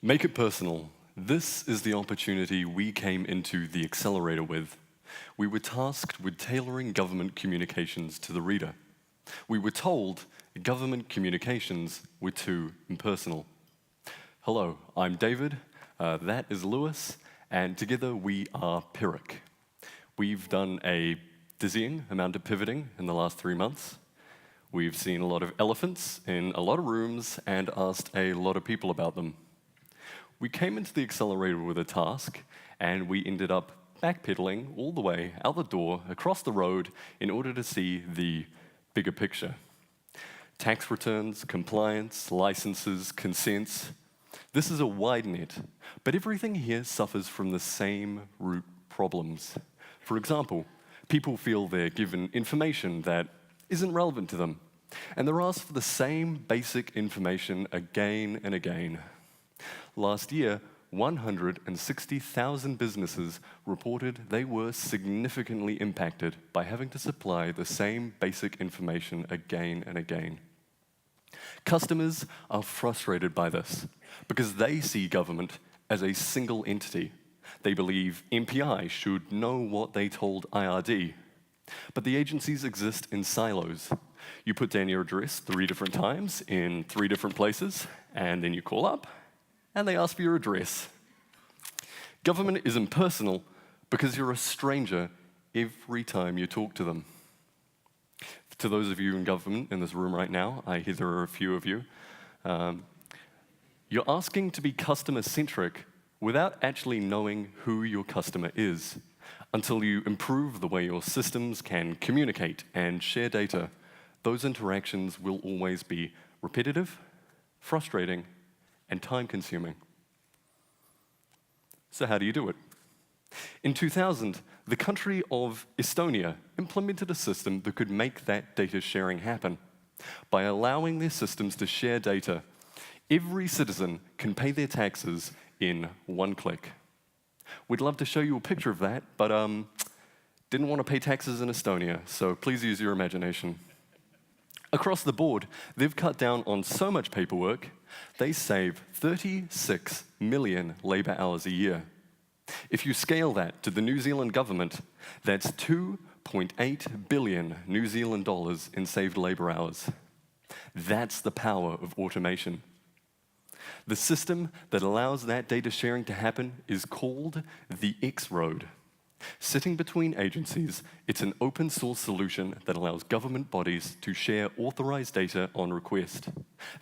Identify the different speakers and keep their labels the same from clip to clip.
Speaker 1: Make it personal. This is the opportunity we came into the Accelerator with. We were tasked with tailoring government communications to the reader. We were told government communications were too impersonal. Hello, I'm David, that is Lewis, and together we are Piric. We've done a dizzying amount of pivoting in the last 3 months. We've seen a lot of elephants in a lot of rooms and asked a lot of people about them. We came into the Accelerator with a task, and we ended up backpedaling all the way out the door, across the road, in order to see the bigger picture. Tax returns, compliance, licenses, consents. This is a wide net, but everything here suffers from the same root problems. For example, people feel they're given information that isn't relevant to them, and they're asked for the same basic information again and again. Last year, 160,000 businesses reported they were significantly impacted by having to supply the same basic information again and again. Customers are frustrated by this because they see government as a single entity. They believe MPI should know what they told IRD. But the agencies exist in silos. You put down your address 3 different times in 3 different places, and then you call up, and they ask for your address. Government is impersonal because you're a stranger every time you talk to them. To those of you in government in this room right now, I hear there are a few of you, you're asking to be customer-centric without actually knowing who your customer is. Until you improve the way your systems can communicate and share data, those interactions will always be repetitive, frustrating, and time-consuming. So how do you do it? In 2000, the country of Estonia implemented a system that could make that data sharing happen. By allowing their systems to share data, every citizen can pay their taxes in 1 click. We'd love to show you a picture of that, but didn't want to pay taxes in Estonia, so please use your imagination. Across the board, they've cut down on so much paperwork, they save 36 million labor hours a year. If you scale that to the New Zealand government, that's 2.8 billion New Zealand dollars in saved labor hours. That's the power of automation. The system that allows that data sharing to happen is called the X-Road. Sitting between agencies, it's an open source solution that allows government bodies to share authorized data on request.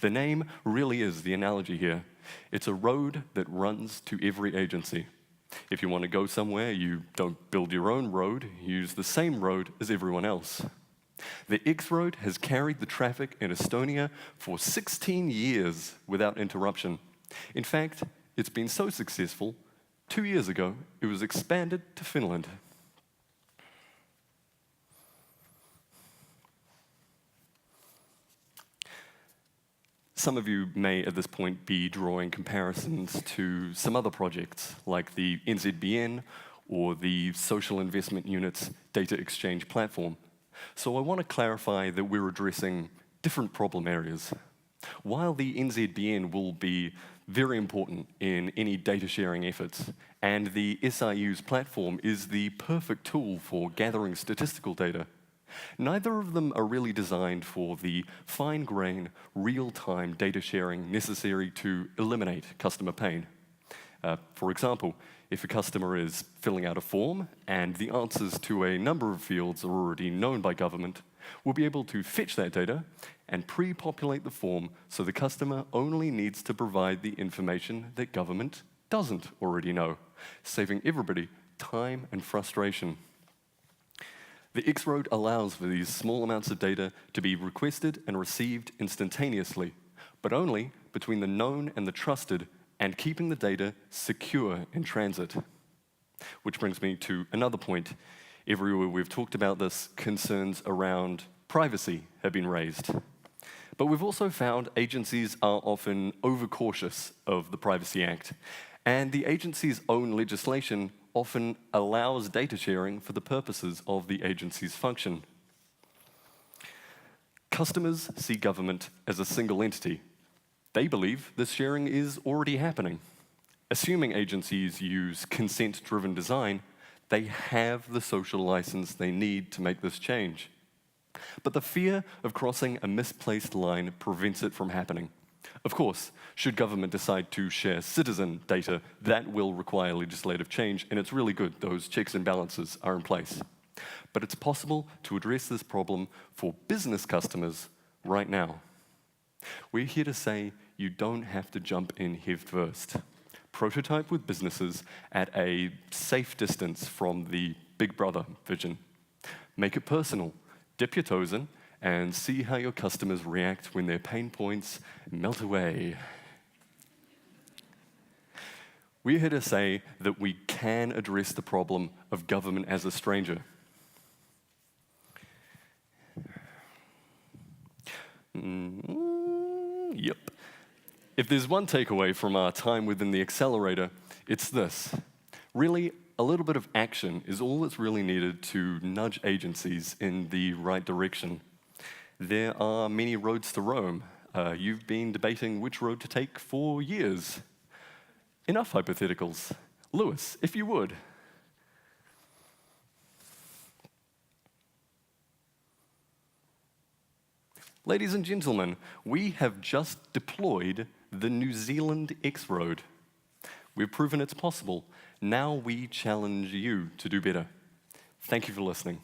Speaker 1: The name really is the analogy here. It's a road that runs to every agency. If you want to go somewhere, you don't build your own road, you use the same road as everyone else. The X-Road has carried the traffic in Estonia for 16 years without interruption. In fact, it's been so successful, 2 years ago, it was expanded to Finland. Some of you may, at this point, be drawing comparisons to some other projects, like the NZBN or the Social Investment Unit's data exchange platform. So I want to clarify that we're addressing different problem areas. While the NZBN will be very important in any data sharing efforts, and the SIU's platform is the perfect tool for gathering statistical data, neither of them are really designed for the fine-grained, real-time data sharing necessary to eliminate customer pain. For example, if a customer is filling out a form and the answers to a number of fields are already known by government, we'll be able to fetch that data and pre-populate the form so the customer only needs to provide the information that government doesn't already know, saving everybody time and frustration. The X-Road allows for these small amounts of data to be requested and received instantaneously, but only between the known and the trusted, and keeping the data secure in transit. Which brings me to another point. Everywhere we've talked about this, concerns around privacy have been raised. But we've also found agencies are often overcautious of the Privacy Act, and the agency's own legislation often allows data sharing for the purposes of the agency's function. Customers see government as a single entity. They believe this sharing is already happening. Assuming agencies use consent-driven design, they have the social license they need to make this change. But the fear of crossing a misplaced line prevents it from happening. Of course, should government decide to share citizen data, that will require legislative change, and it's really good those checks and balances are in place. But it's possible to address this problem for business customers right now. We're here to say you don't have to jump in head first. Prototype with businesses at a safe distance from the Big Brother vision. Make it personal. Dip your toes in and see how your customers react when their pain points melt away. We're here to say that we can address the problem of government as a stranger. Yep. If there's one takeaway from our time within the Accelerator, it's this. Really, a little bit of action is all that's really needed to nudge agencies in the right direction. There are many roads to Rome. You've been debating which road to take for years. Enough hypotheticals. Lewis, if you would. Ladies and gentlemen, we have just deployed the New Zealand X-Road. We've proven it's possible. Now we challenge you to do better. Thank you for listening.